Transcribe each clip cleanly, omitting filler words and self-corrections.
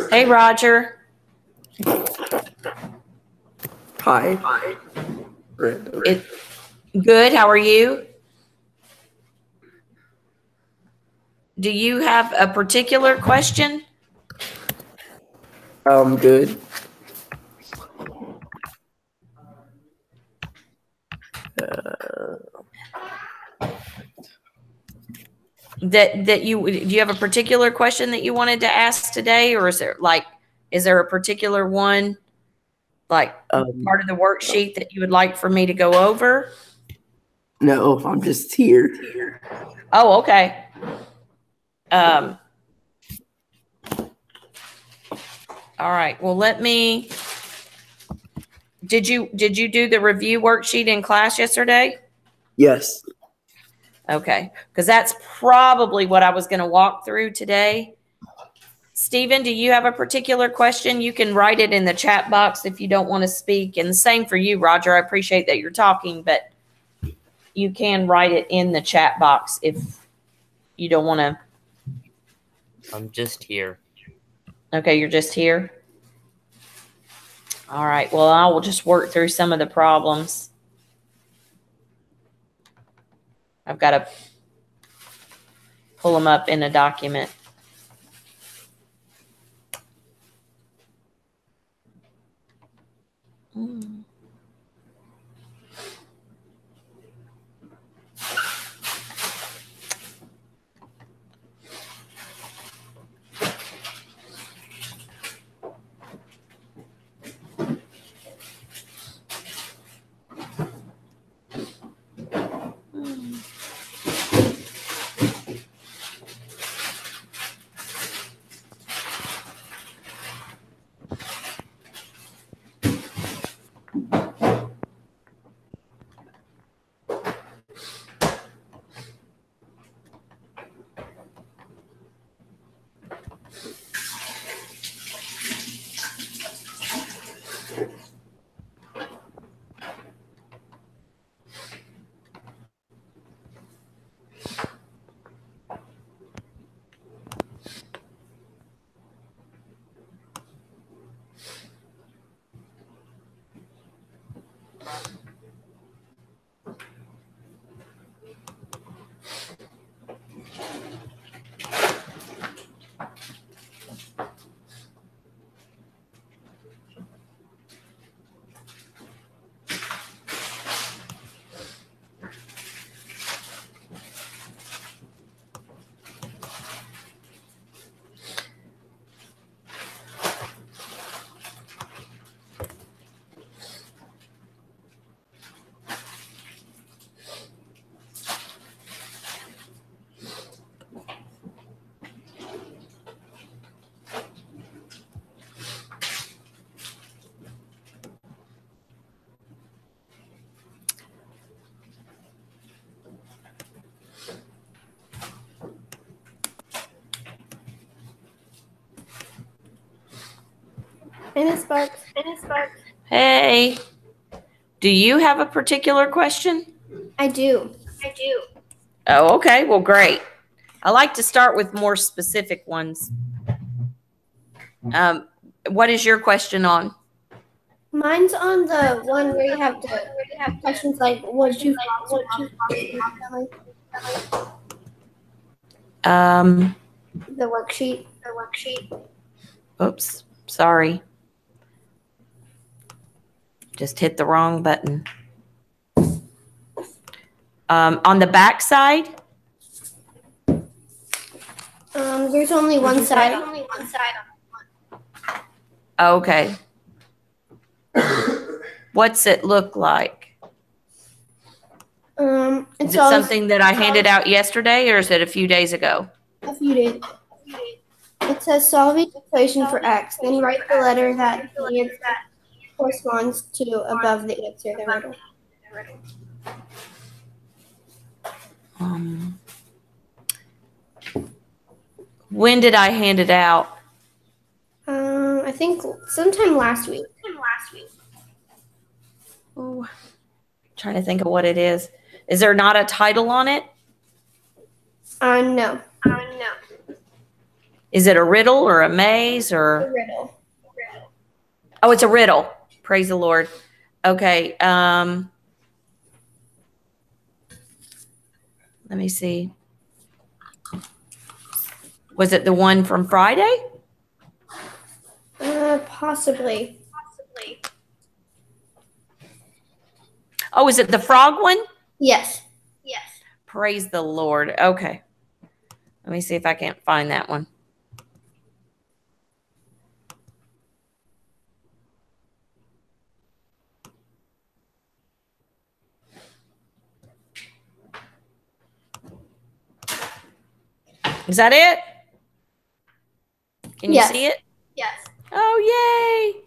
Hey, Roger. Hi. Good. How are you? Do you have a particular question? Good. Do you have a particular question that you wanted to ask today, or is there a particular one, like part of the worksheet that you would like for me to go over? No, I'm just here. Oh, okay. All right. Well, did you do the review worksheet in class yesterday? Yes. Okay. Because that's probably what I was going to walk through today. Stephen, do you have a particular question? You can write it in the chat box if you don't want to speak. And the same for you, Roger. I appreciate that you're talking, but you can write it in the chat box if you don't want to. I'm just here. Okay, you're just here. All right. Well, I will just work through some of the problems. I've got to pull them up in a document. Hey, Miss Sparks. Hey, do you have a particular question? I do. Oh, okay. Well, great. I like to start with more specific ones. What is your question on? Mine's on the one where you have questions like, would you the worksheet. Oops, sorry. Just hit the wrong button. On the back side? There's only one side. Okay. What's it look like? It's Is it something that I handed out yesterday, or is it a few days ago? A few days. It says solve each equation for x, then write the letter that the answer corresponds to above the answer, the riddle. When did I hand it out? I think sometime last week. Oh, trying to think of what it is. Is there not a title on it? No. Is it a riddle or a maze A or? riddle. Oh, it's a riddle. Praise the Lord. Okay. Let me see. Was it the one from Friday? Possibly. Oh, is it the frog one? Yes. Praise the Lord. Okay. Let me see if I can't find that one. Is that it? Can you Yes. see it? Oh, yay.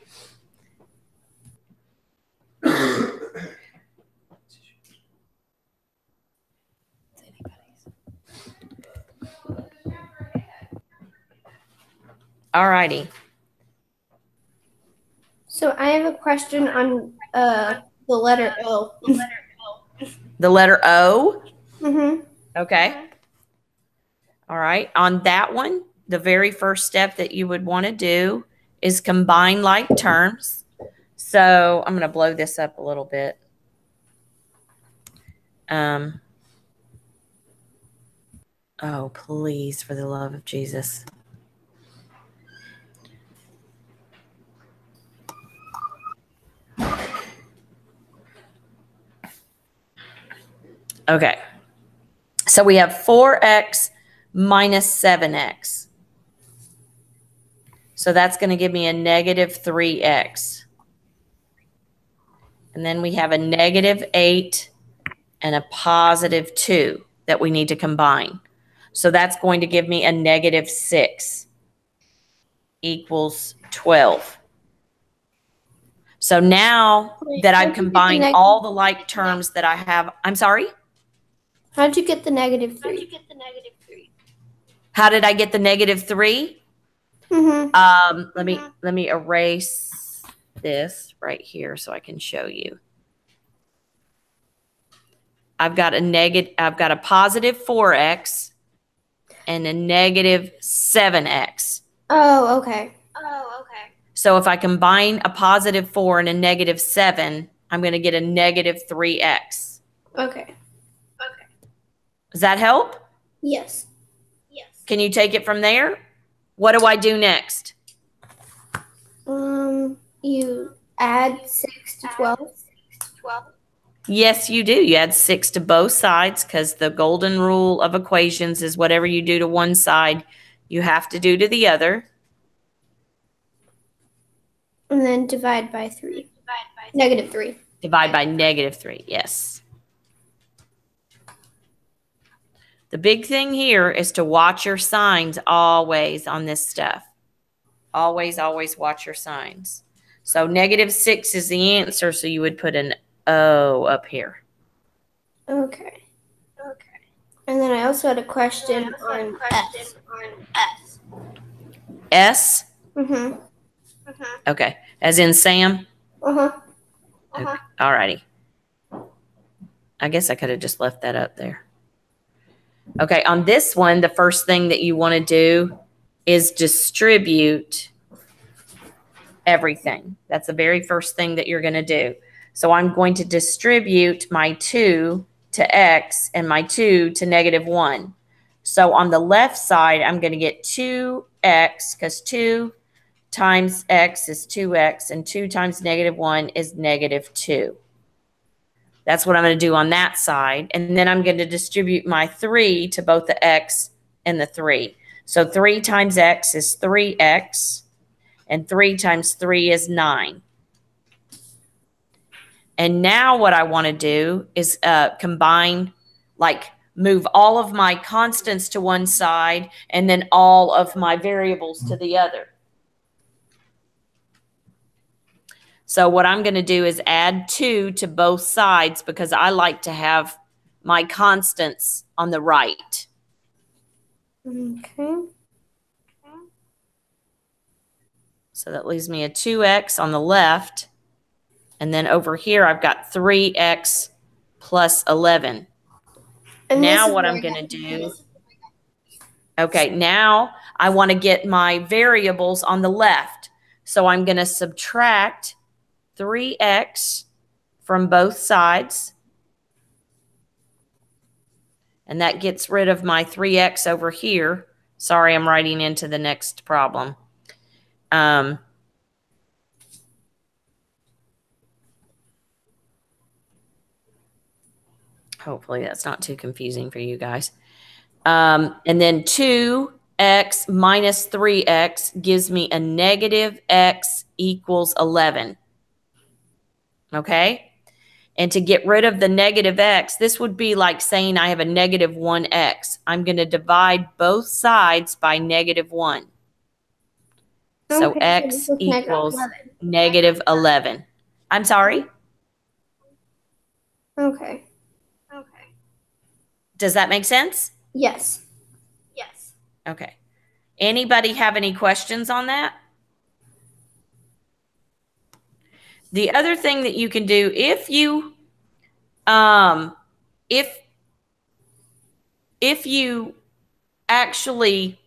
All righty. So I have a question on the letter O. The letter O. Mm-hmm. Okay. All right. On that one, the very first step that you would want to do is combine like terms. So I'm going to blow this up a little bit. Oh, please, for the love of Jesus. Okay. So we have 4x minus 7x. So that's going to give me a negative 3x. And then we have a negative 8 and a positive 2 that we need to combine. So that's going to give me a negative 6 equals 12. So now that I've combined all the like terms that I have, I'm sorry? How did you get the negative 3? How did I get the negative 3? Mm-hmm. Let me erase this right here so I can show you. I've got a positive 4x and a negative 7x. Oh, okay. So if I combine a positive 4 and a negative 7, I'm going to get a negative 3x. Okay. Does that help? Yes. Can you take it from there? What do I do next? You add 6 to 12. Yes, you do. You add 6 to both sides because the golden rule of equations is whatever you do to one side, you have to do to the other. And then divide by 3. Negative 3. Divide by negative 3, yes. The big thing here is to watch your signs always on this stuff. Always, always watch your signs. So negative 6 is the answer, so you would put an O up here. Okay. And then I also had a question on S. S? Mm-hmm. Okay. As in Sam? Uh-huh. Okay. All righty. I guess I could have just left that up there. Okay. On this one, the first thing that you want to do is distribute everything. That's the very first thing that you're going to do. So I'm going to distribute my 2 to x and my 2 to negative 1. So on the left side, I'm going to get 2x because 2 times x is 2x and 2 times negative 1 is negative 2. That's what I'm going to do on that side. And then I'm going to distribute my 3 to both the x and the 3. So 3 times x is 3x and 3 times 3 is 9. And now what I want to do is combine, like move all of my constants to one side and then all of my variables to the other. So what I'm going to do is add 2 to both sides because I like to have my constants on the right. Okay. So that leaves me a 2x on the left. And then over here, I've got 3x plus 11. And now what I'm going to do, okay, now I want to get my variables on the left. So I'm going to subtract 3x from both sides. And that gets rid of my 3x over here. Sorry, I'm writing into the next problem. Hopefully that's not too confusing for you guys. And then 2x minus 3x gives me a negative x equals 11. Okay? And to get rid of the negative x, this would be like saying I have a negative 1x. I'm going to divide both sides by negative 1. So Okay, x so this equals -11. negative 11. I'm sorry? Okay. Does that make sense? Yes. Okay. Anybody have any questions on that? The other thing that you can do, if you actually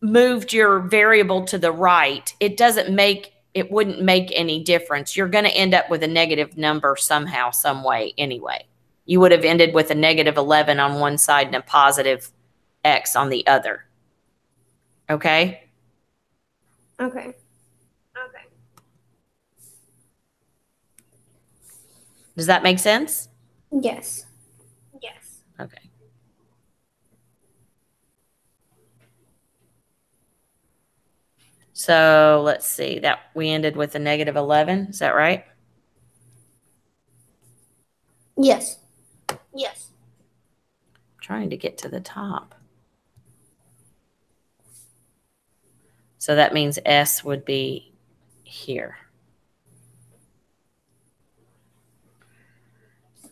moved your variable to the right, it wouldn't make any difference. You're going to end up with a negative number somehow, some way anyway. You would have ended with a negative 11 on one side and a positive x on the other. Okay? Okay. Does that make sense? Yes. Okay. So let's see, that we ended with a negative 11. Is that right? Yes. Trying to get to the top. So that means S would be here.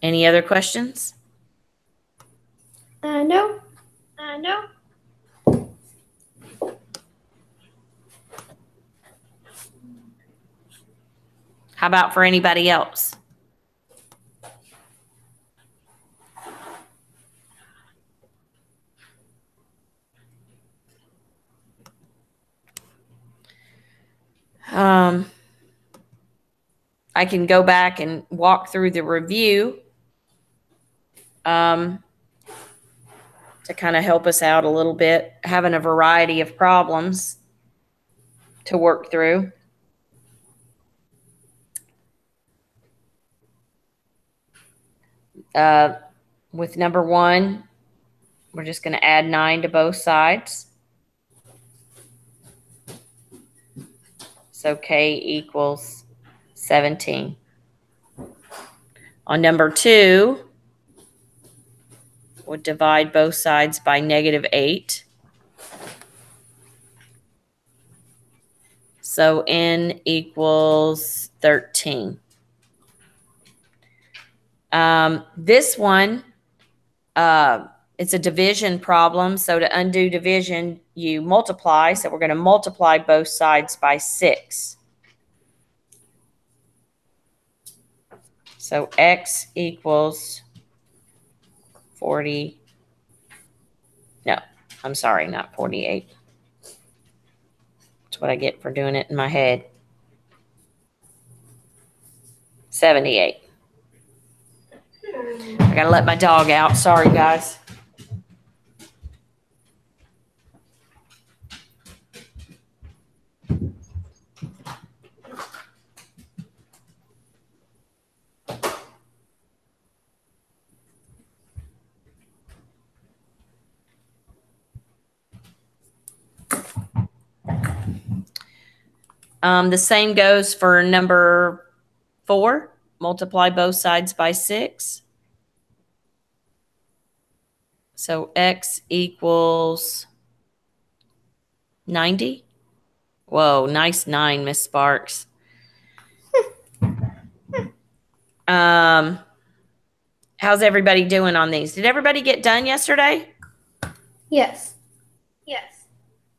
Any other questions? No. How about for anybody else? I can go back and walk through the review to kind of help us out a little bit, having a variety of problems to work through. With number 1, we're just going to add 9 to both sides. So K equals 17. On number 2, we'll divide both sides by negative 8. So N equals 13. This one, it's a division problem. So to undo division, you multiply. So we're going to multiply both sides by 6. So X equals 40. No, I'm sorry, not 48. That's what I get for doing it in my head. 78. I got to let my dog out. Sorry, guys. The same goes for number 4. Multiply both sides by 6. So X equals 90. Whoa, nice 9, Miss Sparks. How's everybody doing on these? Did everybody get done yesterday? Yes.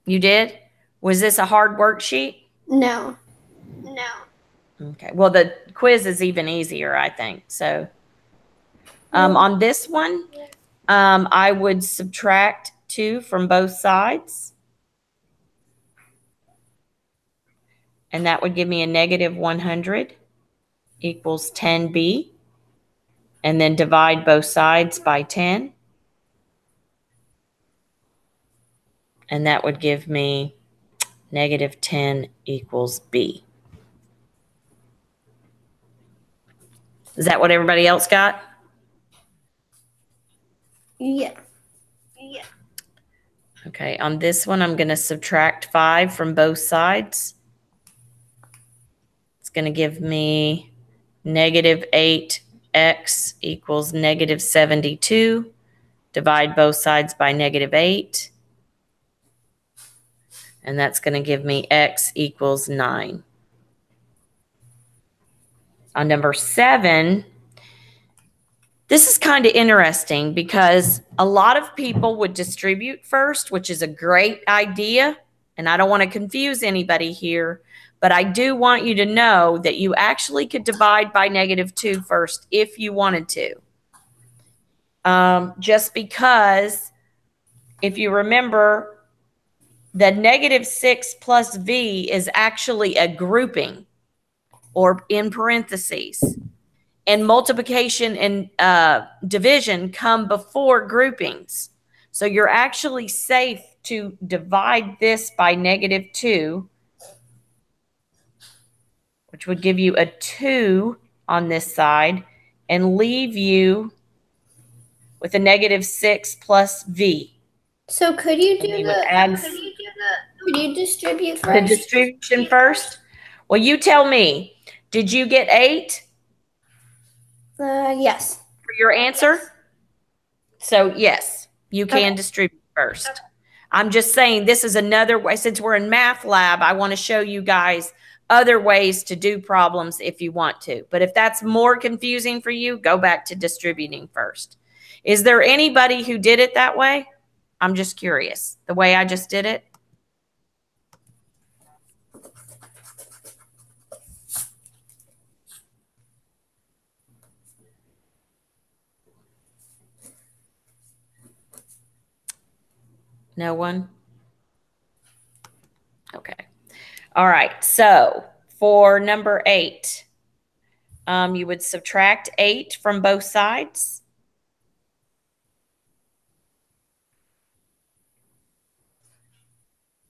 You did? Was this a hard worksheet? No. Okay. Well, the quiz is even easier, I think. So on this one, I would subtract 2 from both sides. And that would give me a negative 100 equals 10b. And then divide both sides by 10. And that would give me negative 10 equals b. Is that what everybody else got? Yeah. Okay, on this one, I'm going to subtract 5 from both sides. It's going to give me negative 8x equals negative 72. Divide both sides by negative 8. And that's going to give me x equals 9. On number 7, this is kind of interesting because a lot of people would distribute first, which is a great idea. And I don't want to confuse anybody here, but I do want you to know that you actually could divide by negative 2 first if you wanted to. Just because if you remember, the negative 6 plus v is actually a grouping or in parentheses. And multiplication and division come before groupings. So you're actually safe to divide this by negative 2, which would give you a 2 on this side and leave you with a negative 6 plus v. So could you do Could you distribute the first? distribution first? Well, you tell me. Did you get 8 Yes. for your answer? So yes, you can distribute first. I'm just saying this is another way. Since we're in math lab, I want to show you guys other ways to do problems if you want to. But if that's more confusing for you, go back to distributing first. Is there anybody who did it that way? I'm just curious. The way I just did it? No one? Okay. All right. So for number 8, you would subtract 8 from both sides.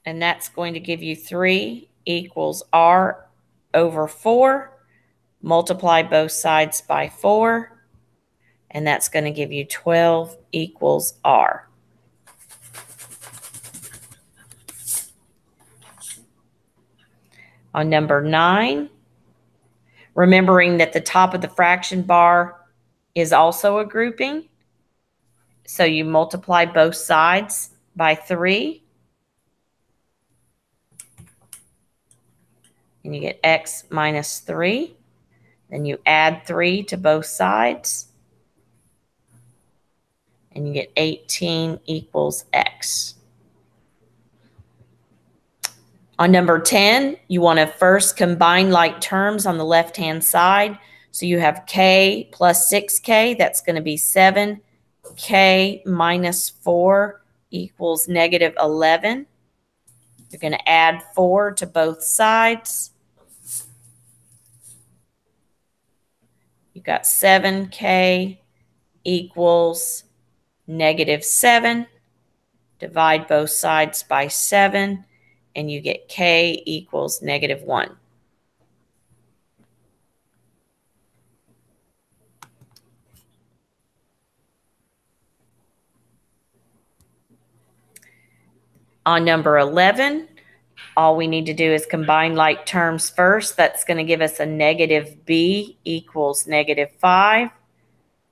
And that's going to give you 3 equals r over 4. Multiply both sides by 4. And that's going to give you 12 equals r. On number 9, remembering that the top of the fraction bar is also a grouping. So you multiply both sides by 3. And you get x minus 3. Then you add 3 to both sides. And you get 18 equals x. On number 10, you want to first combine like terms on the left-hand side. So you have k plus 6k. That's going to be 7k minus 4 equals negative 11. You're going to add 4 to both sides. You've got 7k equals negative 7. Divide both sides by 7. And you get k equals negative 1. On number 11, all we need to do is combine like terms first. That's going to give us a negative b equals negative 5.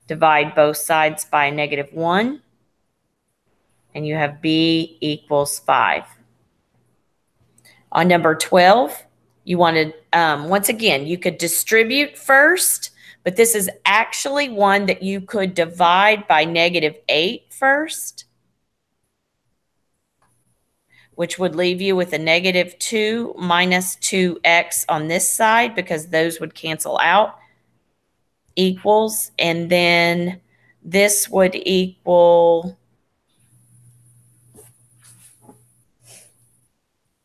Divide both sides by negative 1. And you have b equals 5. On number 12, you wanted, once again, you could distribute first, but this is actually one that you could divide by negative 8 first, which would leave you with a negative 2 minus 2x on this side because those would cancel out, equals, and then this would equal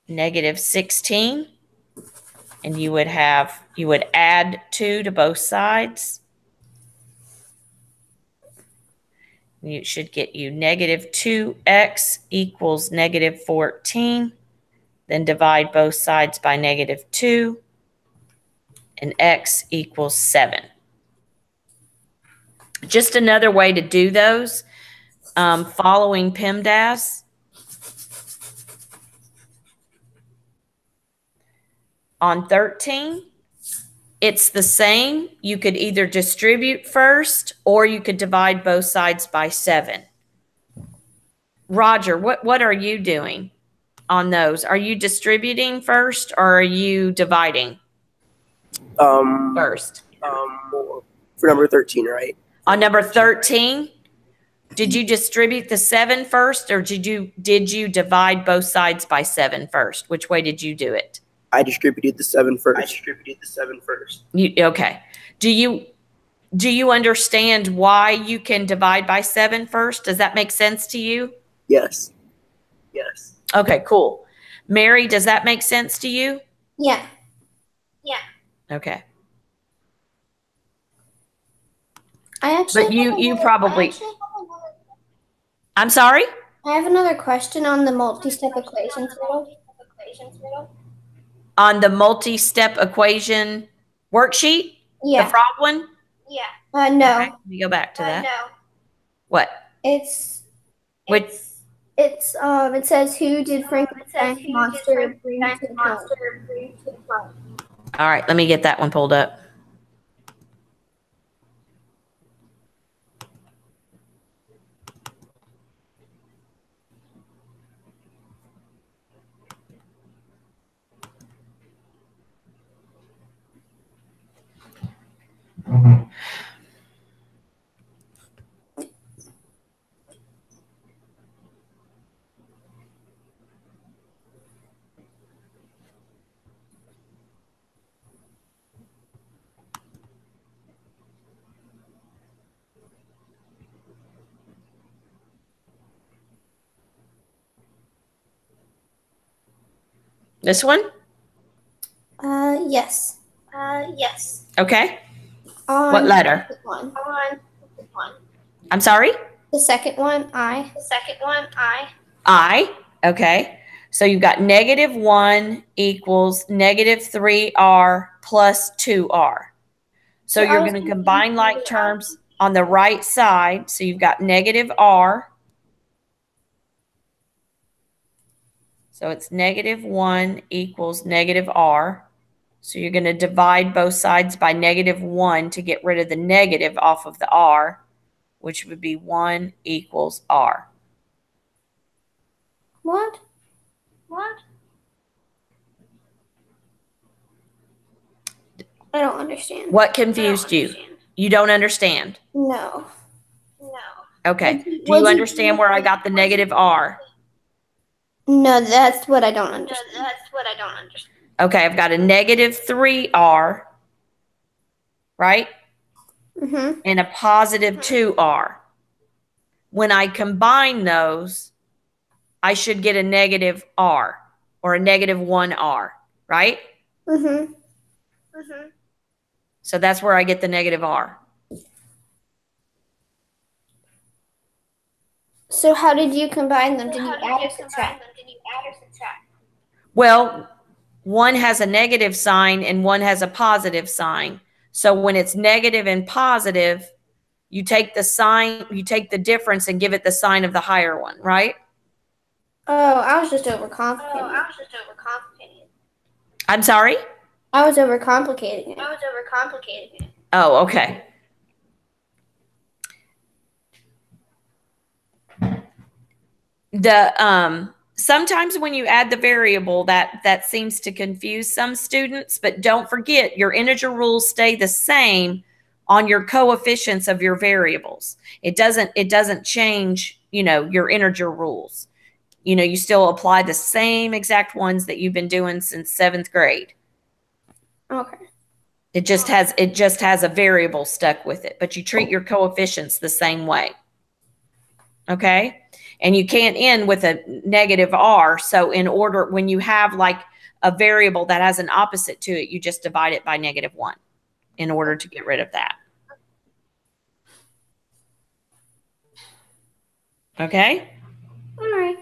negative 16. And you would add 2 to both sides. It should get you negative 2x equals negative 14. Then divide both sides by negative 2. And x equals 7. Just another way to do those, following PEMDAS. On 13, it's the same. You could either distribute first or you could divide both sides by 7. Roger, what are you doing on those? Are you distributing first or are you dividing first? For number 13, right? On number 13, did you distribute the 7 first or did you divide both sides by 7 first? Which way did you do it? I distributed the 7 first. Okay. Do you understand why you can divide by 7 first? Does that make sense to you? Yes. Okay, cool. Mary, does that make sense to you? Yeah. Okay. But you probably. I'm sorry? I have another question on the multi-step equations riddle. On the multi-step equation worksheet? Yeah. The frog one? No. Okay, let me go back to that. What? It says, who did Frankenstein's monster bring to the planet? All right, let me get that one pulled up. This one? Yes. Okay. On What letter? the second one. I'm sorry? The second one, I. I. Okay. So you've got negative 1 equals negative 3r plus 2r. So you're going to combine like terms on the right side. So you've got negative r. So it's negative 1 equals negative r. So you're going to divide both sides by negative 1 to get rid of the negative off of the r, which would be 1 equals r. What? I don't understand. What confused you? You don't understand? No. Okay. Do you understand where I got the negative r? No, that's what I don't understand. Okay, I've got a negative 3r, right? Mm-hmm. And a positive 2r. When I combine those, I should get a negative r or a negative 1r, right? Mm-hmm. So that's where I get the negative r. So how did you combine them? Did you add or subtract? Well, one has a negative sign and one has a positive sign. So when it's negative and positive, you take the difference and give it the sign of the higher one, right? Oh, I was just overcomplicating it. I'm sorry? I was overcomplicating it. Oh, okay. Sometimes when you add the variable, that seems to confuse some students, but don't forget your integer rules stay the same on your coefficients of your variables. It doesn't change, your integer rules. You still apply the same exact ones that you've been doing since 7th grade. Okay. It just has a variable stuck with it, but you treat your coefficients the same way. Okay? And you can't end with a negative r. So in order, when you have like a variable that has an opposite to it, you just divide it by -1 in order to get rid of that. Okay? All right.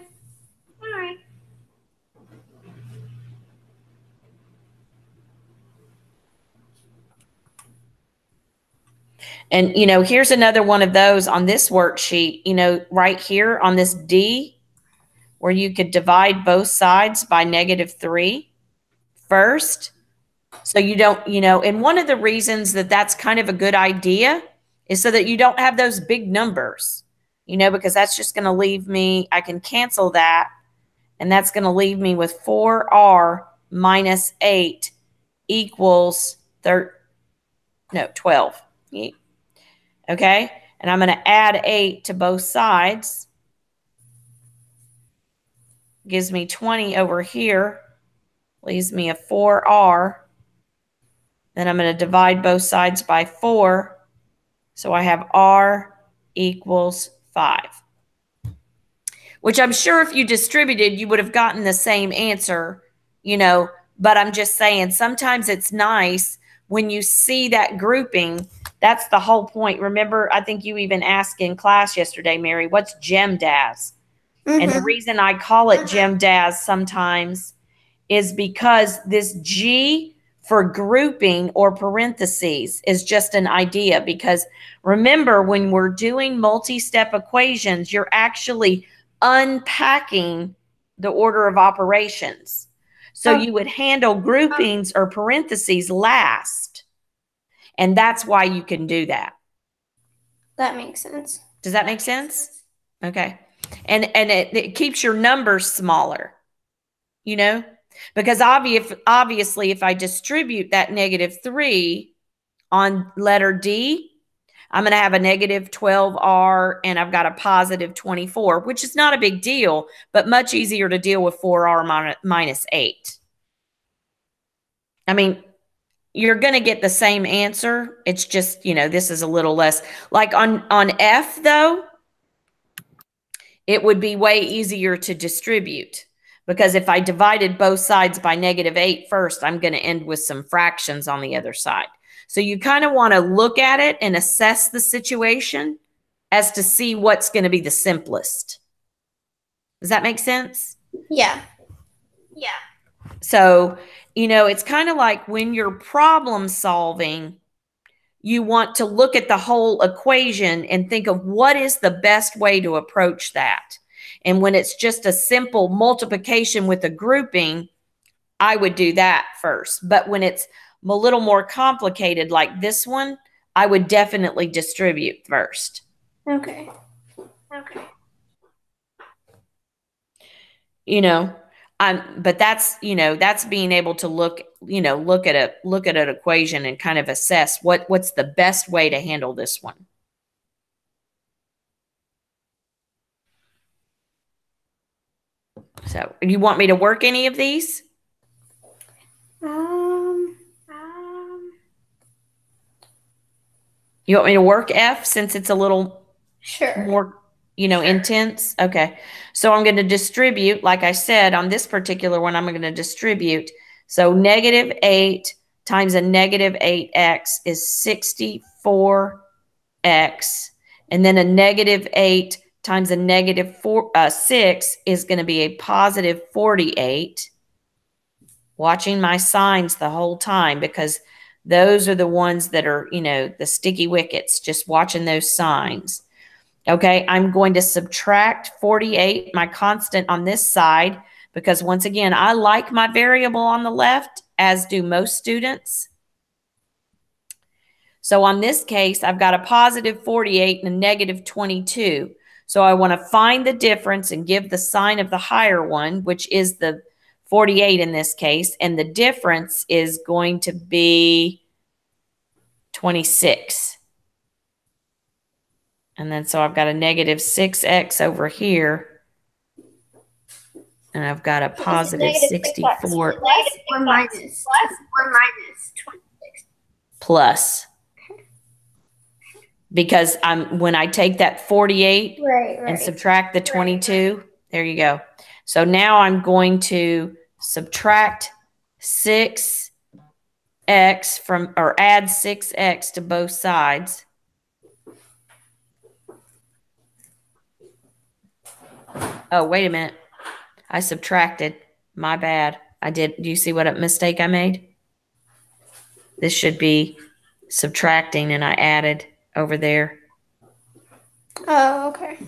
And, you know, here's another one of those on this worksheet, you know, right here on this D, where you could divide both sides by -3 first. So you don't, you know, and one of the reasons that that's kind of a good idea is so that you don't have those big numbers, you know, because that's just going to leave me, I can cancel that, and that's going to leave me with 4r minus 8 equals 12. Okay, and I'm going to add 8 to both sides. Gives me 20 over here, leaves me a 4r. Then I'm going to divide both sides by 4. So I have r equals 5. Which I'm sure if you distributed, you would have gotten the same answer, you know, but I'm just saying sometimes it's nice when you see that grouping. That's the whole point. Remember, I think you even asked in class yesterday, Mary, what's GEMDAS? And the reason I call it GEMDAS sometimes is because this G for grouping or parentheses is just an idea. Because remember, when we're doing multi-step equations, you're actually unpacking the order of operations. So you would handle groupings or parentheses last. And that's why you can do that. That makes sense. Does that make sense? Okay. And it keeps your numbers smaller, you know, because obviously if I distribute that -3 on letter D, I'm going to have a -12r and I've got a +24, which is not a big deal, but much easier to deal with 4r minus 8. I mean, you're going to get the same answer. It's just, you know, this is a little less. Like on F, though, it would be way easier to distribute because if I divided both sides by -8 first, I'm going to end with some fractions on the other side. So you kind of want to look at it and assess the situation as to see what's going to be the simplest. Does that make sense? Yeah. So, you know, it's kind of like when you're problem solving, you want to look at the whole equation and think of what is the best way to approach that. And when it's just a simple multiplication with a grouping, I would do that first. But when it's a little more complicated like this one, I would definitely distribute first. Okay. You know, but that's, you know, that's being able to look at an equation and kind of assess what's the best way to handle this one. So, you want me to work any of these? You want me to work F since it's a little more, you know, intense? Okay. So I'm going to distribute, like I said, on this particular one, I'm going to distribute. So -8 times a -8x is 64x. And then a -8 times a -6 is going to be a +48. Watching my signs the whole time because those are the ones that are, you know, the sticky wickets, just watching those signs. Okay, I'm going to subtract 48, my constant on this side, because once again, I like my variable on the left, as do most students. So on this case, I've got a +48 and a -22. So I want to find the difference and give the sign of the higher one, which is the 48 in this case, and the difference is going to be 26. And then so I've got a -6x over here, and I've got a +64 Plus or minus? plus. because when I take that 48 Right. and subtract the 22, there you go. So now I'm going to subtract 6x from, or add 6x to both sides. Oh, wait a minute. I subtracted. My bad. I did. Do you see what a mistake I made? This should be subtracting, and I added over there. Oh, okay.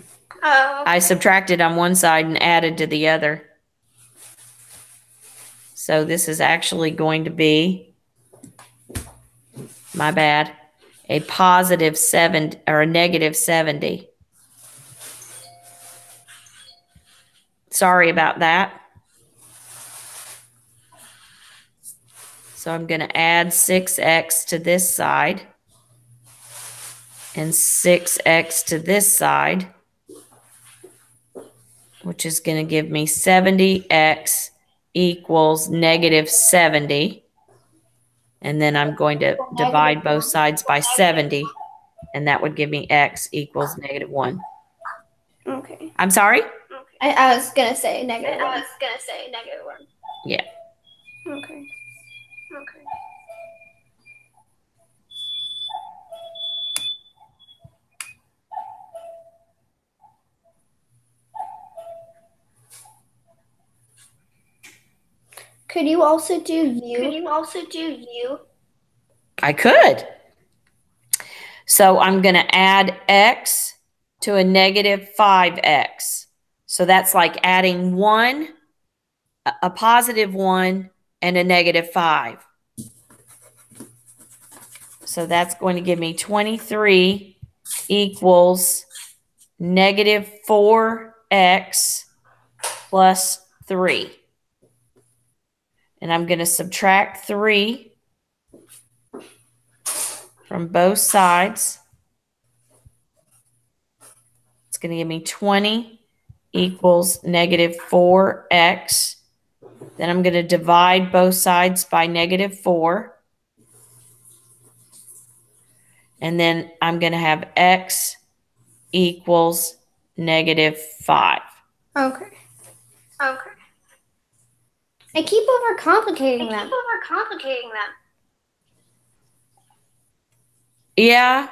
I subtracted on one side and added to the other. So this is actually going to be, my bad, a positive 7 or a negative 70. Sorry about that. So I'm going to add 6x to this side and 6x to this side, which is going to give me 70x equals negative 70. And then I'm going to divide both sides by 70, and that would give me x equals negative 1. Okay. I'm sorry? I was going to say negative 1. Yeah. Okay. Could you also do u? I could. So I'm going to add x to a negative 5x. So that's like adding 1, a positive 1, and a negative 5. So that's going to give me 23 equals negative 4x plus 3. And I'm going to subtract 3 from both sides. It's going to give me 20 equals negative 4x. Then I'm going to divide both sides by negative 4. And then I'm going to have x equals negative 5. Okay. I keep overcomplicating them. Yeah,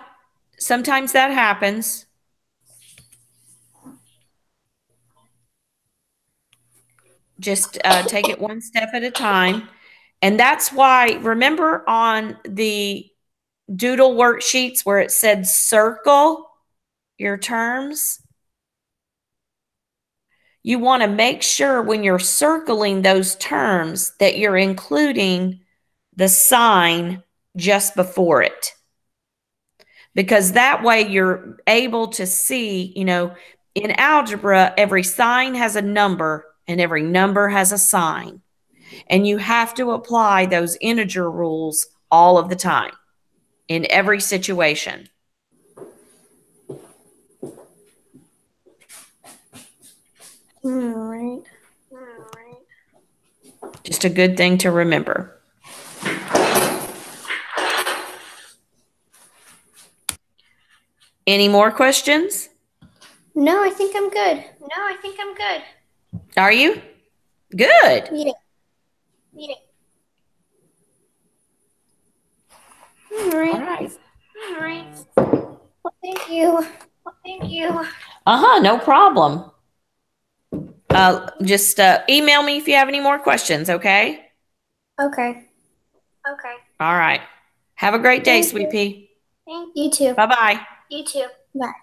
sometimes that happens. Just take it one step at a time. And that's why, remember on the doodle worksheets where it said circle your terms? You want to make sure when you're circling those terms that you're including the sign just before it. Because that way you're able to see, in algebra, every sign has a number and every number has a sign. And you have to apply those integer rules all of the time in every situation. All right. Just a good thing to remember. Any more questions? No, I think I'm good. Are you? Good. Yeah. All right. Well, thank you. No problem. Just email me if you have any more questions, okay? Okay. All right. Have a great day, Thank Sweet you. Pea. You too. Bye-bye. Bye.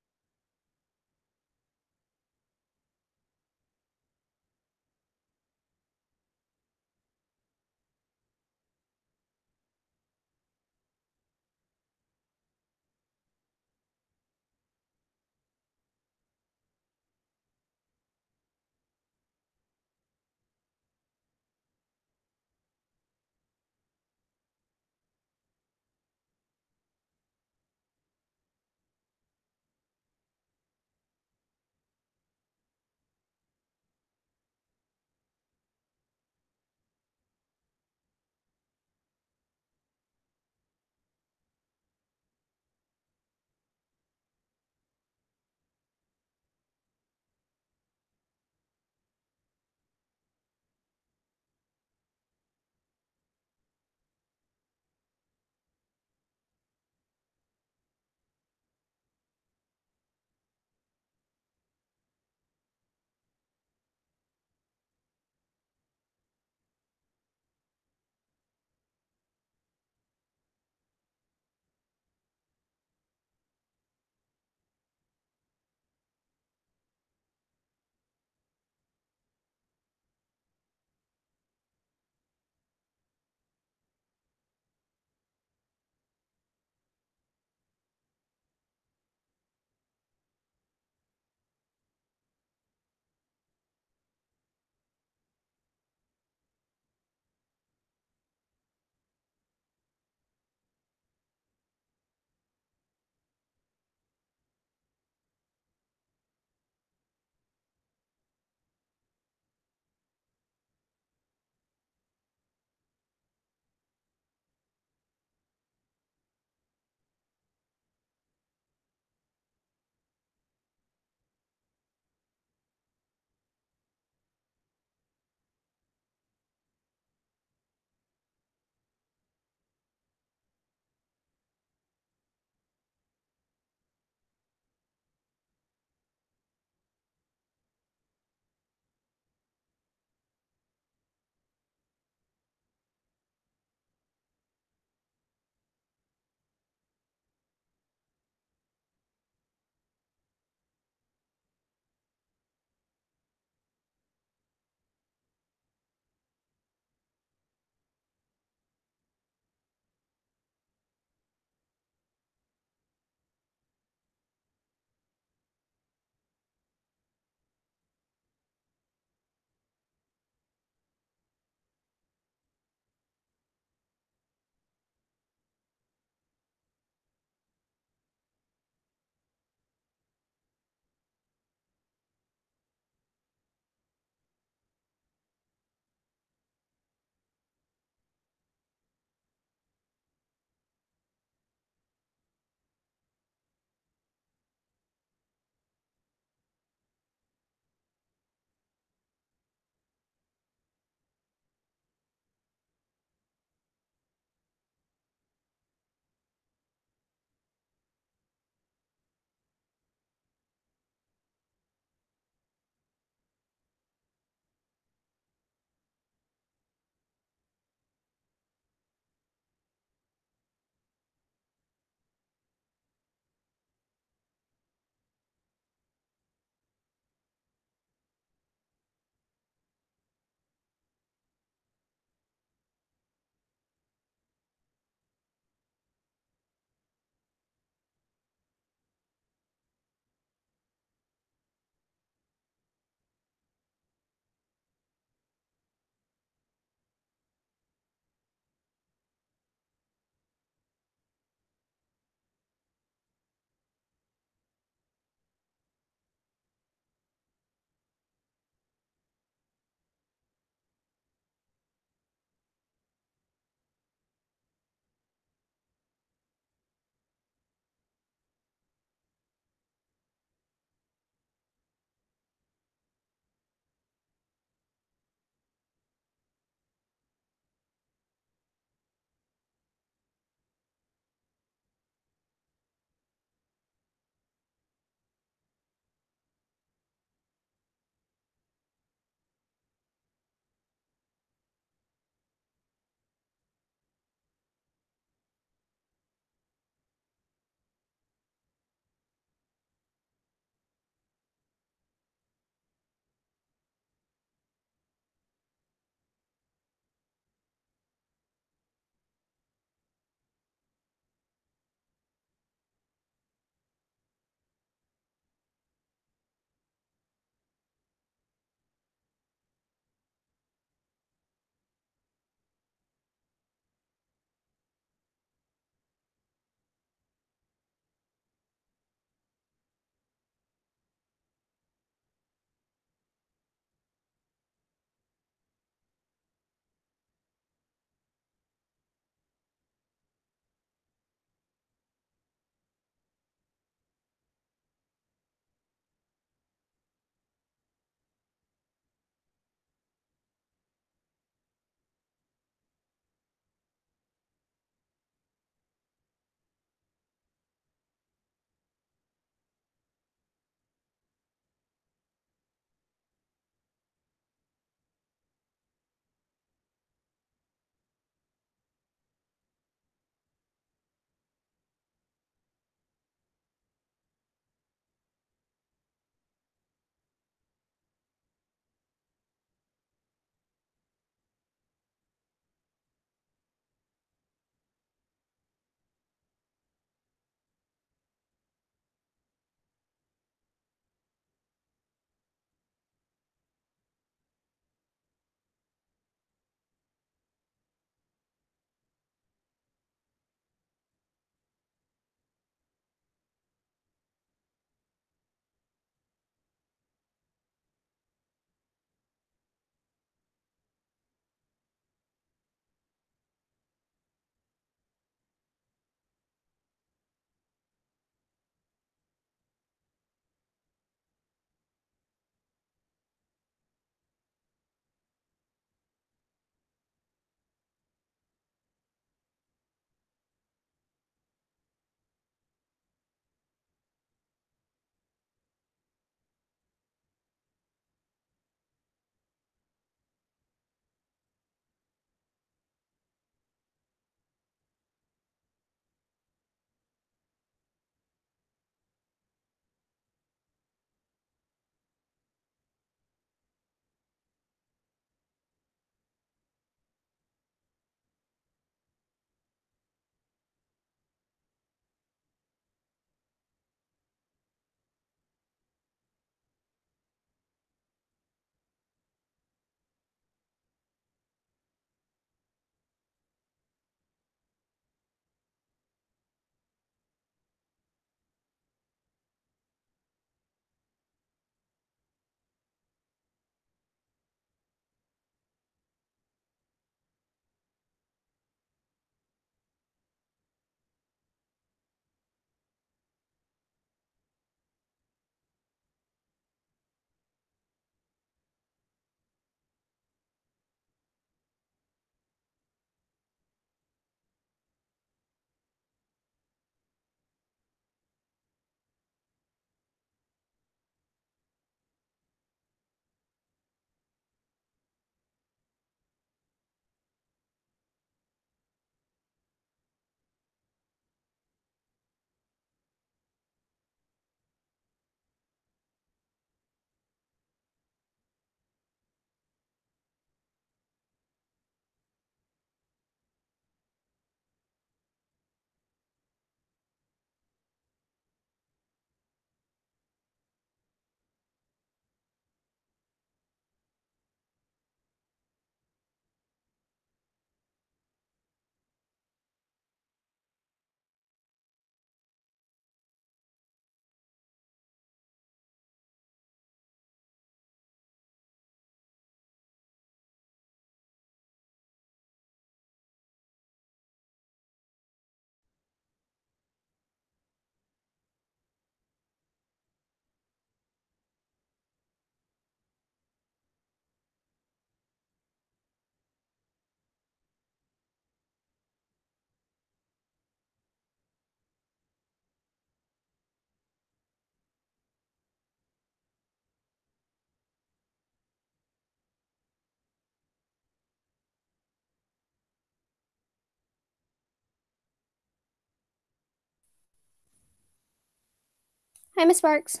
Hi, Miss Sparks.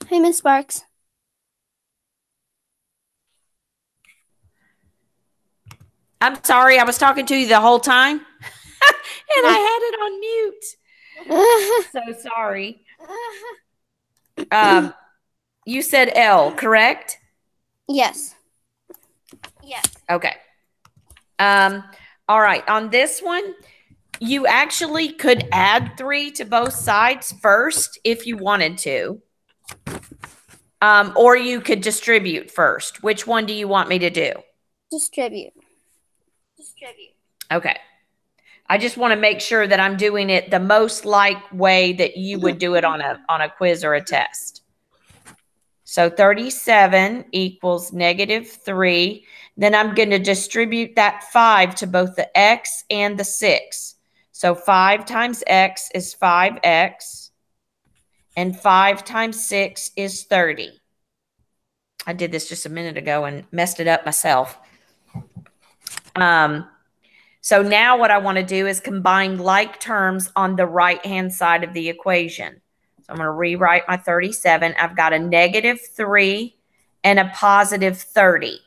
Hi, Miss Sparks. I'm sorry, I was talking to you the whole time, and I had it on mute. So sorry. You said L, correct? Yes. Okay. All right. On this one, you actually could add 3 to both sides first if you wanted to. Or you could distribute first. Which one do you want me to do? Distribute. Okay. I just want to make sure that I'm doing it the most like way that you would do it on a quiz or a test. So 37 equals -3. Then I'm going to distribute that 5 to both the x and the 6. So 5 times x is 5x, and 5 times 6 is 30. I did this just a minute ago and messed it up myself. So now what I want to do is combine like terms on the right-hand side of the equation. So I'm going to rewrite my 37. I've got a -3 and a +30.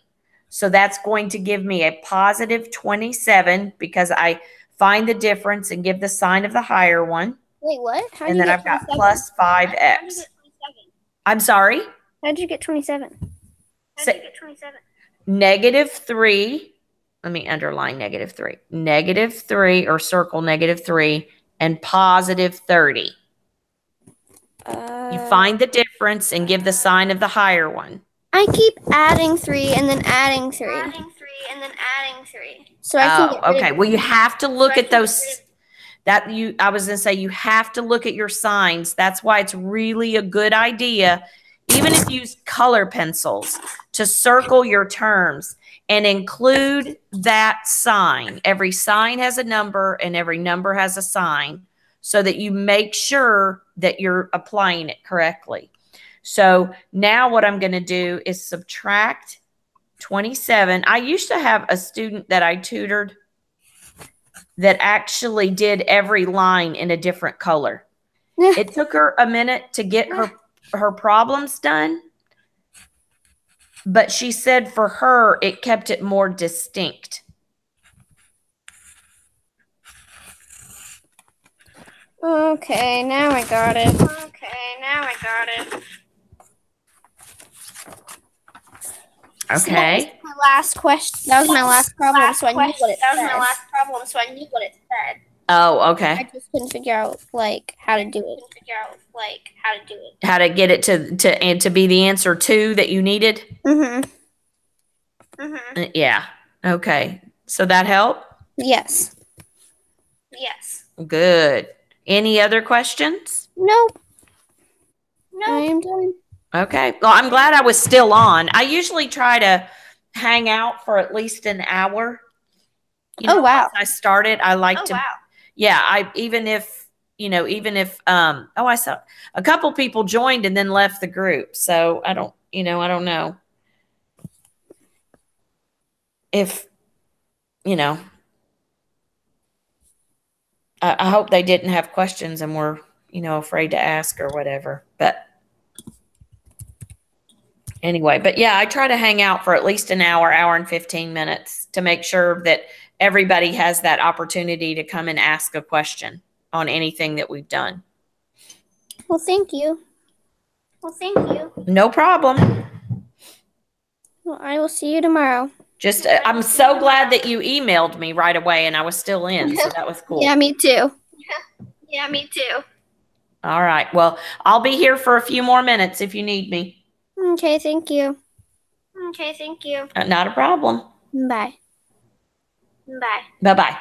So that's going to give me a +27 because I find the difference and give the sign of the higher one. Wait, what? And then I've got plus 5x. I'm sorry? How did you get 27? -3. Let me underline -3. -3 or circle -3 and +30. You find the difference and give the sign of the higher one. I keep adding 3 and then adding 3. So I can get rid okay. of Well, you have to look at those. I was going to say you have to look at your signs. That's why it's really a good idea, even if you use color pencils, to circle your terms and include that sign. Every sign has a number and every number has a sign so that you make sure that you're applying it correctly. So now what I'm going to do is subtract 27. I used to have a student that I tutored that actually did every line in a different color. It took her a minute to get her problems done, but she said for her, it kept it more distinct. Okay, now I got it. Okay. My last question. That was my last problem, so I knew what it said. Oh, okay. I just couldn't figure out how to do it. How to get it to be the answer 2 that you needed? Yeah. Okay. So that helped? Yes. Good. Any other questions? Nope. I am done. Okay. Well, I'm glad I was still on. I usually try to hang out for at least an hour. Wow. Once I started, I like to. Wow. Yeah. Even if I saw a couple people joined and then left the group. So I don't know if, I hope they didn't have questions and were, afraid to ask or whatever. But anyway, yeah, I try to hang out for at least an hour and 15 minutes to make sure that everybody has that opportunity to come and ask a question on anything that we've done. Well, thank you. No problem. Well, I will see you tomorrow. I'm so glad that you emailed me right away and I was still in, so that was cool. Yeah, me too. All right. Well, I'll be here for a few more minutes if you need me. Okay, thank you. Not a problem. Bye. Bye-bye.